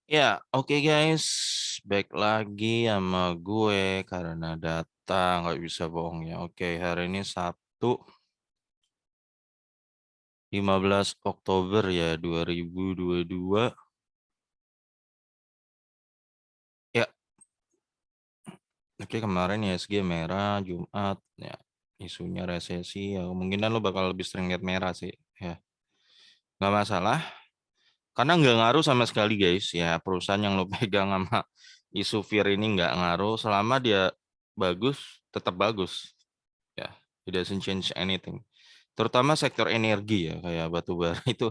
Ya, oke guys, back lagi sama gue karena data nggak bisa bohong ya. Oke, hari ini Sabtu 15 Oktober ya 2022. Ya, oke kemarin ISG merah Jumat ya. Isunya resesi ya kemungkinan lo bakal lebih sering lihat merah sih ya. Nggak masalah karena nggak ngaruh sama sekali guys ya. Perusahaan yang lo pegang sama isu fear ini nggak ngaruh selama dia bagus tetap bagus ya. It doesn't change anything. Terutama sektor energi ya kayak batu bara itu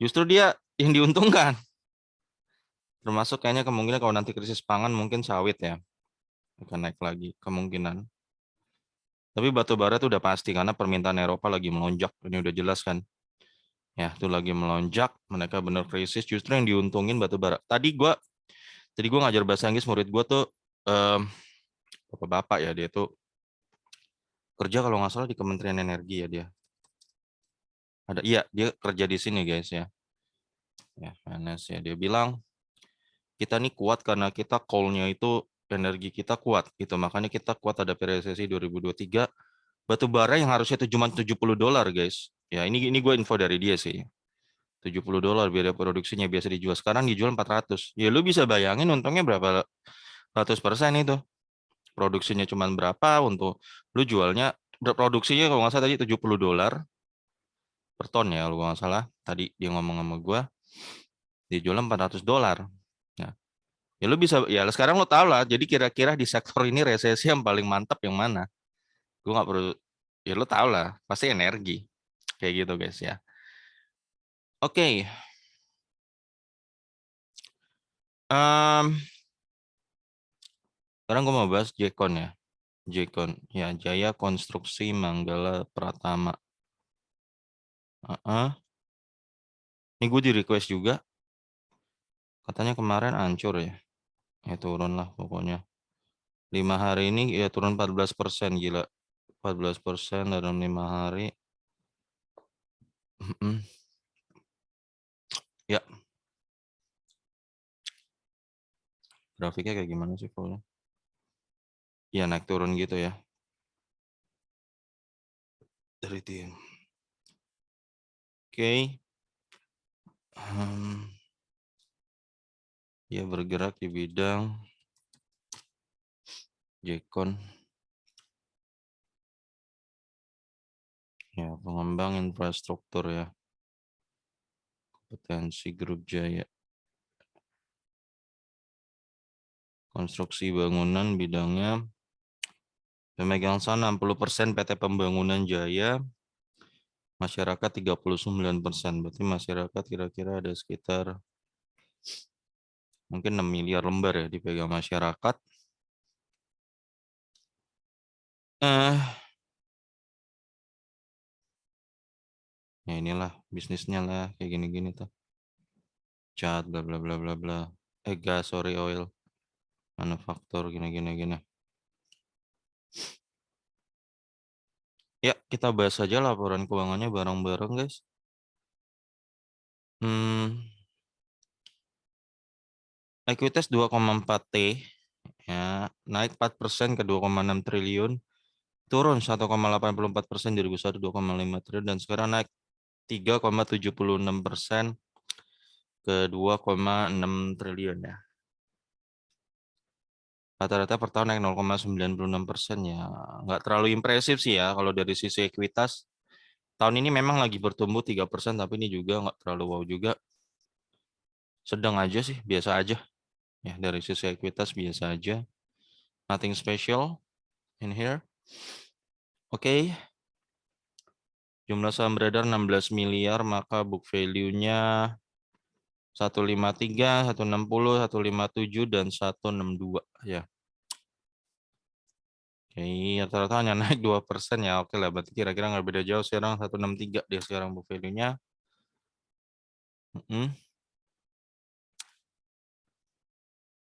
justru dia yang diuntungkan, termasuk kayaknya kemungkinan kalau nanti krisis pangan mungkin sawit ya akan naik lagi kemungkinan, tapi batu bara itu udah pasti karena permintaan Eropa lagi melonjak, ini udah jelas kan ya, itu lagi melonjak, mereka bener krisis, justru yang diuntungin batu bara. Tadi gua ngajar bahasa Inggris, murid gua tuh em, bapak-bapak ya, dia tuh kerja kalau nggak salah di Kementerian Energi ya, dia ada, iya dia kerja di sini guys ya, PNS ya, dia bilang kita nih kuat karena kita call-nya itu energi kita kuat gitu. Makanya kita kuat ada resesi 2023. Batu bara yang harusnya itu cuma $70 guys. Ya, ini gue info dari dia sih. $70 biaya produksinya biasa dijual. Sekarang dijual 400. Ya lu bisa bayangin untungnya berapa ratus persen itu. Produksinya cuma berapa untuk lu jualnya, produksinya kalau nggak salah tadi $70 per ton ya kalau nggak salah. Tadi dia ngomong sama gue, dijual $400. Nah, ya lu bisa ya sekarang lu tahu lah. Jadi kira-kira di sektor ini resesi yang paling mantap yang mana? Gue nggak perlu, ya lu tahu lah, pasti energi kayak gitu guys ya. Oke, em, sekarang gue mau bahas Jekon ya. Jekon ya, Jaya Konstruksi Manggala Pratama. Heeh. Ini gue di request juga, katanya kemarin hancur ya. Ya turun lah pokoknya. 5 hari ini ya turun 14%, gila. 14% dalam 5 hari. Mm-mm. Ya, grafiknya kayak gimana sih kalau? Ya naik turun gitu ya. Dari tim. Oke. Dia bergerak di bidang Jekon. Ya, pengembang infrastruktur ya. Kompetensi Grup Jaya. Konstruksi bangunan bidangnya pemegang saham 60% PT Pembangunan Jaya, masyarakat 39%. Berarti masyarakat kira-kira ada sekitar mungkin 6 miliar lembar ya dipegang masyarakat. Eh, ya inilah bisnisnya lah kayak gini-gini tuh. Cat bla bla bla bla bla. Gas, sorry, oil, manufaktur gini-gini gini. Ya, kita bahas aja laporan keuangannya bareng-bareng, guys. Ekuitas 2,4 T ya, naik 4% ke 2,6 triliun, turun 1,84% 2001 2,5 triliun, dan sekarang naik 3,76% ke 2,6 triliun ya. Rata-rata per tahun naik 0,96% ya. Nggak terlalu impresif sih ya kalau dari sisi ekuitas. Tahun ini memang lagi bertumbuh 3%, tapi ini juga nggak terlalu wow juga. Sedang aja sih, biasa aja. Ya, dari sisi ekuitas biasa aja. Nothing special in here. Oke. Jumlah saham beredar 16 miliar, maka book value-nya 153, 160, 157, dan 162 ya. Oke, rata-rata hanya naik 2% ya. Oke lah, berarti kira-kira nggak beda jauh, sekarang 163 dia sekarang book value-nya.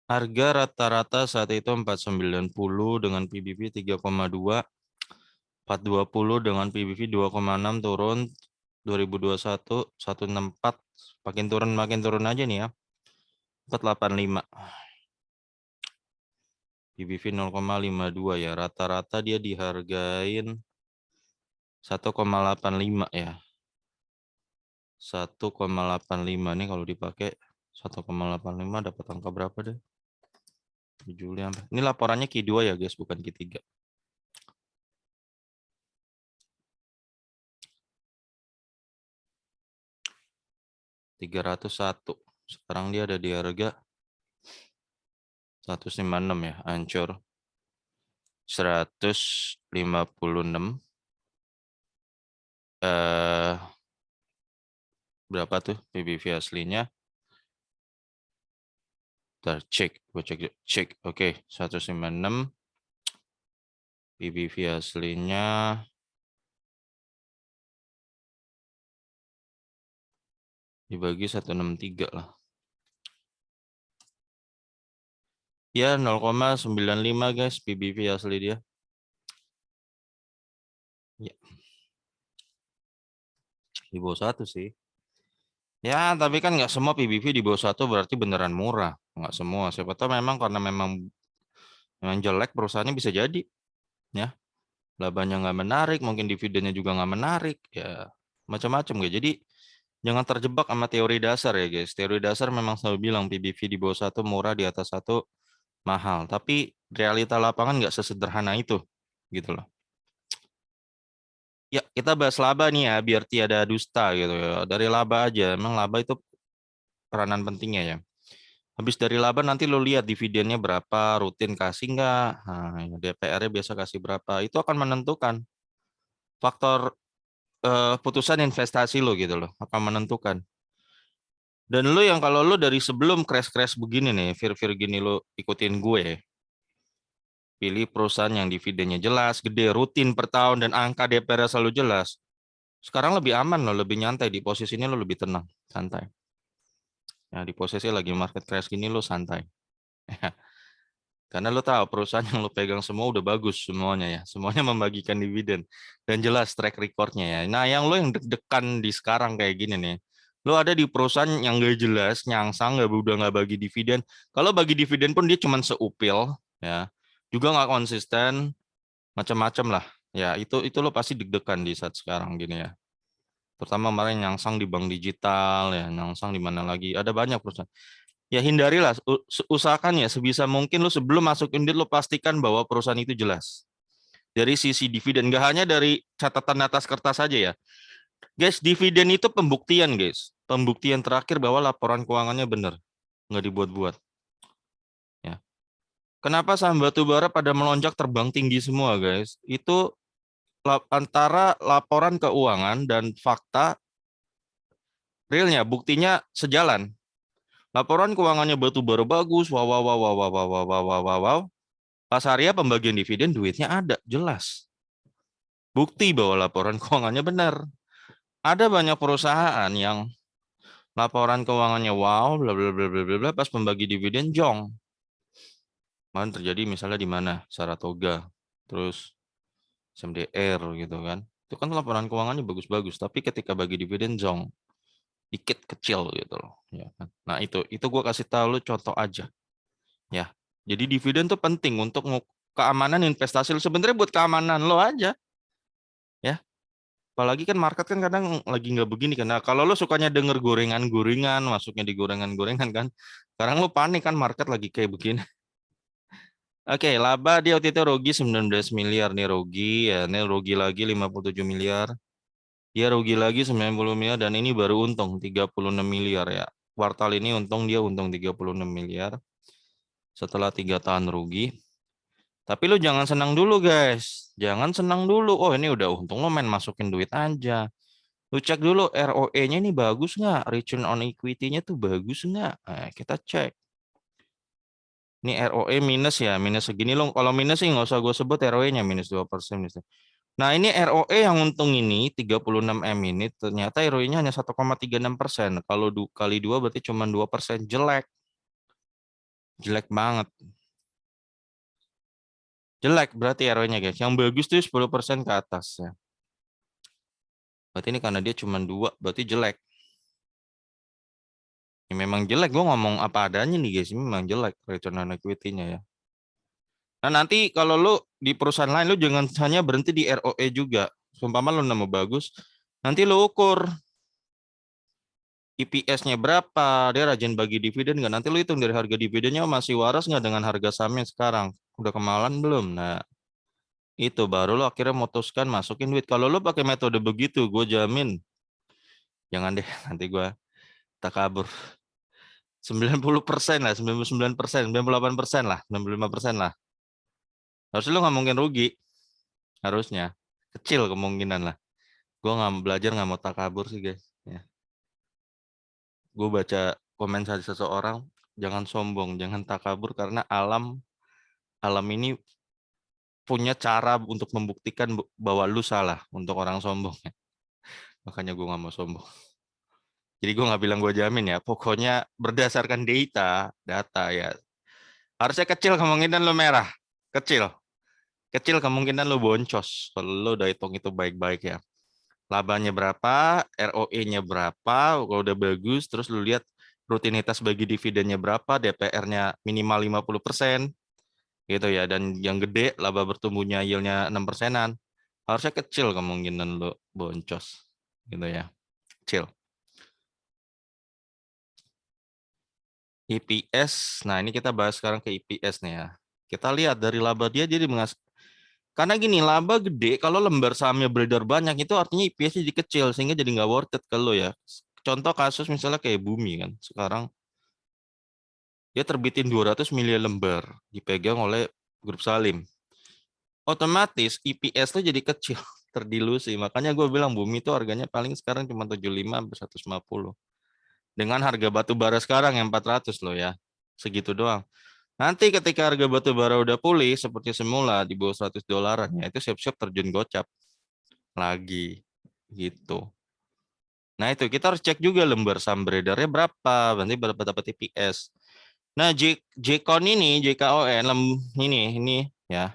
Harga rata-rata saat itu 490 dengan PBV 3,2, 420 dengan PBV 2,6, turun 2021 164, makin turun aja nih ya. 485. PBV 0,52 ya. Rata-rata dia dihargain 1,85 ya. 1,85 nih kalau dipakai 1,85 dapat angka berapa deh? Juli. Ini laporannya Q2 ya guys, bukan Q3. $301. Sekarang dia ada di harga 156 ya, hancur. 156. Berapa tuh PBV aslinya? Ntar cek, gue cek. Oke, 156. PBV aslinya dibagi 163 lah. Ya 0,95 guys PBV asli dia. Ya. Di bawah 1 sih. Ya tapi kan nggak semua PBV di bawah 1 berarti beneran murah. Nggak semua. Siapa tahu memang karena memang jelek perusahaannya bisa jadi. Ya. Labanya nggak menarik, mungkin dividennya juga nggak menarik. Ya macam-macam guys. Jadi jangan terjebak sama teori dasar ya guys. Teori dasar memang selalu bilang PBV di bawah 1 murah, di atas 1 mahal. Tapi realita lapangan nggak sesederhana itu. Gitu loh. Ya, kita bahas laba nih ya, biar tiada dusta gitu ya. Dari laba aja, emang laba itu peranan pentingnya ya. Habis dari laba nanti lo lihat dividennya berapa, rutin kasih nggak, nah, DPR-nya biasa kasih berapa. Itu akan menentukan faktor putusan investasi lo gitu loh, akan menentukan. Dan lo yang kalau lo dari sebelum crash-crash begini nih, fir-fir gini lo ikutin gue, pilih perusahaan yang dividennya jelas, gede, rutin per tahun, dan angka DPR selalu jelas. Sekarang lebih aman loh, lebih nyantai di posisi ini lo lebih tenang, santai. Ya, di posisi lagi market crash gini lo santai. Karena lo tahu perusahaan yang lo pegang semua udah bagus semuanya ya. Semuanya membagikan dividen. Dan jelas track recordnya ya. Nah yang lo yang deg-degan di sekarang kayak gini nih. Lo ada di perusahaan yang gak jelas, nyangsang, udah nggak bagi dividen. Kalau bagi dividen pun dia cuma seupil. Ya, juga nggak konsisten. Macam-macam lah. Ya itu lo pasti deg-degan di saat sekarang gini ya. Terutama kemarin nyangsang di bank digital ya. Nyangsang di mana lagi. Ada banyak perusahaan. Ya hindarilah, usahakan ya sebisa mungkin lo sebelum masuk unit lo pastikan bahwa perusahaan itu jelas. Dari sisi dividen, nggak hanya dari catatan atas kertas saja ya. Guys, dividen itu pembuktian guys. Pembuktian terakhir bahwa laporan keuangannya benar. Nggak dibuat-buat. Ya. Kenapa saham batubara pada melonjak terbang tinggi semua guys? Itu antara laporan keuangan dan fakta realnya, buktinya sejalan. Laporan keuangannya batubara bagus, wow, wow, wow, wow, wow, wow, wow, wow, wow, wow. Pas Arya pembagian dividen duitnya ada, jelas. Bukti bahwa laporan keuangannya benar. Ada banyak perusahaan yang laporan keuangannya wow, bla bla bla bla bla, pas pembagi dividen jong. Kemarin terjadi misalnya di mana? Saratoga, terus SMDR gitu kan. Itu kan laporan keuangannya bagus-bagus, tapi ketika bagi dividen jong, dikit kecil gitu loh. Ya kan? Nah itu gue kasih tahu lu contoh aja. Ya, jadi dividen tuh penting untuk keamanan investasi lu. Sebenarnya buat keamanan lo aja. Ya, apalagi kan market kan kadang lagi nggak begini kan. Nah, kalau lo sukanya denger gorengan-gorengan, masuknya di gorengan-gorengan kan. Sekarang lo panik kan market lagi kayak begini. Oke, laba dia waktu itu rugi 19 miliar nih rugi ya. Ini rugi lagi 57 miliar. Dia rugi lagi 90 miliar dan ini baru untung 36 miliar ya. Kuartal ini untung dia untung 36 miliar. Setelah 3 tahun rugi. Tapi lu jangan senang dulu guys. Jangan senang dulu. Oh ini udah untung lo main masukin duit aja. Lu cek dulu ROE-nya ini bagus nggak? Return on equity-nya tuh bagus nggak? Nah, kita cek. Ini ROE minus ya, minus segini lo. Kalau minus sih nggak usah gue sebut ROE-nya minus 2%. Nah ini ROE yang untung ini 36M ini ternyata ROE-nya hanya 1,36%. Kalau kali 2 berarti cuma 2%. Jelek. Jelek banget. Jelek berarti ROE-nya guys. Yang bagus tuh 10% ke atas ya. Berarti ini karena dia cuma 2, berarti jelek. Ya, memang jelek. Gue ngomong apa adanya nih guys. Ini memang jelek return on equity-nya ya. Nah nanti kalau lu di perusahaan lain lu jangan hanya berhenti di ROE juga. Sumpama lu nama bagus. Nanti lu ukur EPS-nya berapa, dia rajin bagi dividen nggak? Nanti lu hitung dari harga dividennya masih waras nggak dengan harga sahamnya sekarang? Udah kemahalan belum? Nah, itu baru lo akhirnya memutuskan masukin duit. Kalau lo pakai metode begitu, gue jamin jangan deh nanti gue tak kabur. 90% lah, 99%, 98% lah, 95% lah. Harusnya lo nggak mungkin rugi, harusnya. Kecil kemungkinan lah. Gue nggak belajar nggak mau tak kabur sih guys. Ya. Gue baca komen seseorang, jangan sombong, jangan tak kabur karena alam ini punya cara untuk membuktikan bahwa lu salah untuk orang sombong. Makanya gue nggak mau sombong. Jadi gue nggak bilang gue jamin ya. Pokoknya berdasarkan data ya. Harusnya kecil kemungkinan lu merah. Kecil. Kecil kemungkinan lu boncos. Kalau lu udah hitung itu baik-baik ya. Labanya berapa, ROE-nya berapa, kalau udah bagus, terus lu lihat rutinitas bagi dividennya berapa, DPR-nya minimal 50%, gitu ya. Dan yang gede, laba bertumbuhnya yield-nya 6%-an. Harusnya kecil kemungkinan lo boncos gitu ya, kecil. EPS, nah ini kita bahas sekarang ke EPS nih ya. Kita lihat dari laba dia jadi karena gini, laba gede kalau lembar sahamnya beredar banyak itu artinya EPS-nya jadi kecil sehingga jadi nggak worth it ke lo ya. Contoh kasus misalnya kayak Bumi kan, sekarang dia terbitin 200 miliar lembar dipegang oleh grup Salim. Otomatis EPS tuh jadi kecil, terdilusi. Makanya gue bilang Bumi itu harganya paling sekarang cuma 75 sampai 150. Dengan harga batu bara sekarang yang 400 loh ya. Segitu doang. Nanti ketika harga batu bara udah pulih seperti semula di bawah $100 ya itu siap-siap terjun gocap lagi gitu. Nah itu kita harus cek juga lembar saham beredarnya berapa, nanti berapa dapat EPS. Nah JKON ini, JKON ini ya.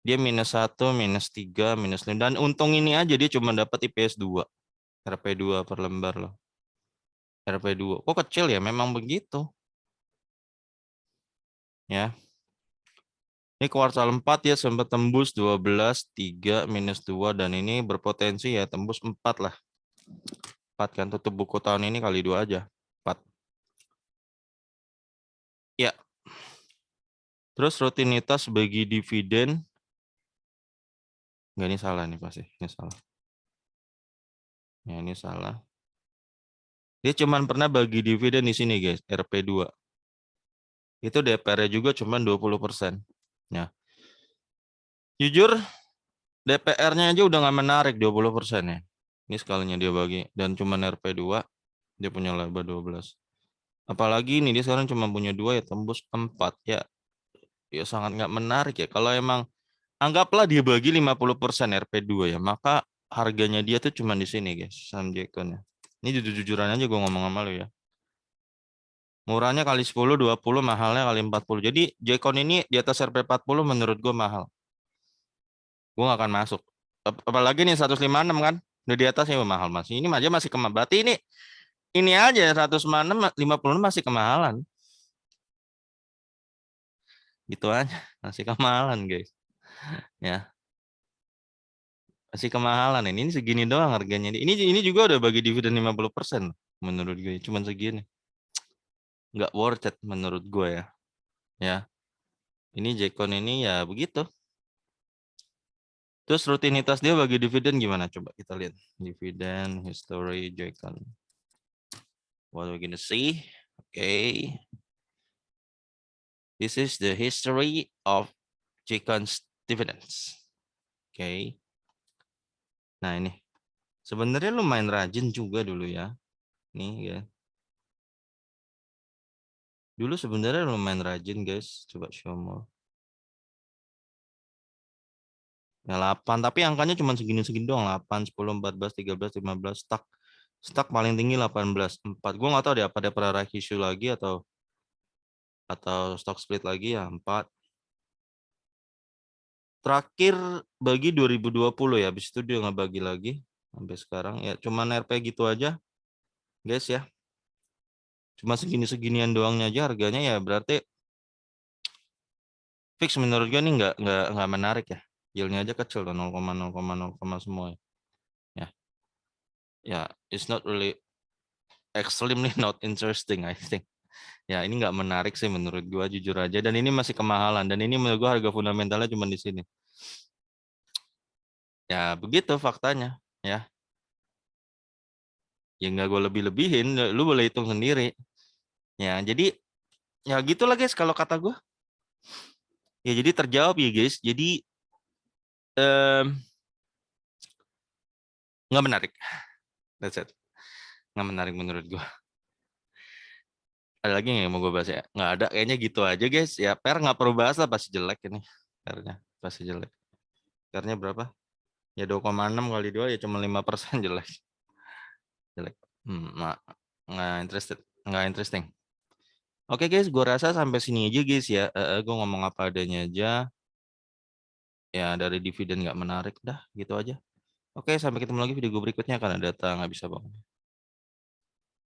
Dia -1, -3, -5. Dan untung ini aja dia cuma dapat IPS 2. RP2 per lembar loh. RP2. Kok kecil ya? Memang begitu. Ya. Ini kuartal 4 ya sempat tembus 12, 3, -2. Dan ini berpotensi ya tembus 4 lah. 4 kan tutup buku tahun ini kali 2 aja. 4. Ya. Terus rutinitas bagi dividen. Enggak, ini salah nih pasti. Ini salah. Ya ini salah. Dia cuma pernah bagi dividen di sini guys. RP2. Itu DPR-nya juga cuma 20%. Ya. Jujur, DPR-nya aja udah nggak menarik 20% ya. Ini sekalinya dia bagi. Dan cuma RP2, dia punya laba 12. Apalagi ini dia sekarang cuma punya 2 ya, tembus 4 ya. Ya sangat nggak menarik ya. Kalau emang, anggaplah dia bagi 50% RP2 ya, maka harganya dia tuh cuma di sini guys, saham Jekon ya. Ini jujur-jujuran aja gue ngomong sama lo ya. Murahnya kali 10, 20, mahalnya kali 40. Jadi Jekon ini di atas RP40 menurut gue mahal. Gue gak akan masuk. Apalagi nih 156 kan. Udah di atasnya mahal masih. Ini aja masih kemahalan. Berarti ini aja 156, 50 masih kemahalan. Gitu aja. Masih kemahalan guys. Ya. Masih kemahalan. Ini segini doang harganya. Ini juga udah bagi dividen 50% menurut gue. Cuman segini. Nggak worth it menurut gue ya. Ya. Ini Jekon ini ya begitu. Terus rutinitas dia bagi dividen gimana? Coba kita lihat. Dividen history Jekon. What we're gonna see. Okay. This is the history of Jekon's dividends. Okay. Nah ini. Sebenarnya lumayan rajin juga dulu ya. Nih ya. Dulu sebenarnya lumayan rajin guys. Coba show more. Ya 8, tapi angkanya cuma segini-segini doang. 8, 10, 14, 13, 15, stuck. Stuck paling tinggi 18, 4. Gue nggak tahu deh apa ada pernah issue lagi atau stock split lagi ya 4. Terakhir bagi 2020 ya, habis itu dia nggak bagi lagi sampai sekarang ya cuman RP gitu aja guys ya. Cuma segini-seginian doangnya aja harganya ya berarti fix menurut gue nih nggak menarik ya. Yield-nya aja kecil tuh 0,0,0, semua ya. Ya, ya, it's not really extremely not interesting I think. Ya ini nggak menarik sih menurut gua jujur aja, dan ini masih kemahalan, dan ini menurut gua harga fundamentalnya cuma di sini. Ya begitu faktanya ya. Ya nggak gue lebih-lebihin, lu boleh hitung sendiri. Ya jadi ya gitulah guys kalau kata gua. Ya jadi terjawab ya guys. Jadi nggak menarik. That's it. Nggak menarik menurut gua. Ada lagi nggak yang mau gue bahas ya? Nggak ada, kayaknya gitu aja guys. Ya per nggak perlu bahas lah, pasti jelek ini. Pernya pasti jelek. Pernya berapa? Ya 2,6 kali 2 ya cuma 5% jelek. Jelek. Nggak interested. Nggak interesting. Oke guys, gue rasa sampai sini aja guys ya. Gue ngomong apa adanya aja. Ya dari dividen nggak menarik dah, gitu aja. Oke, sampai ketemu lagi video gue berikutnya karena data nggak bisa bangun.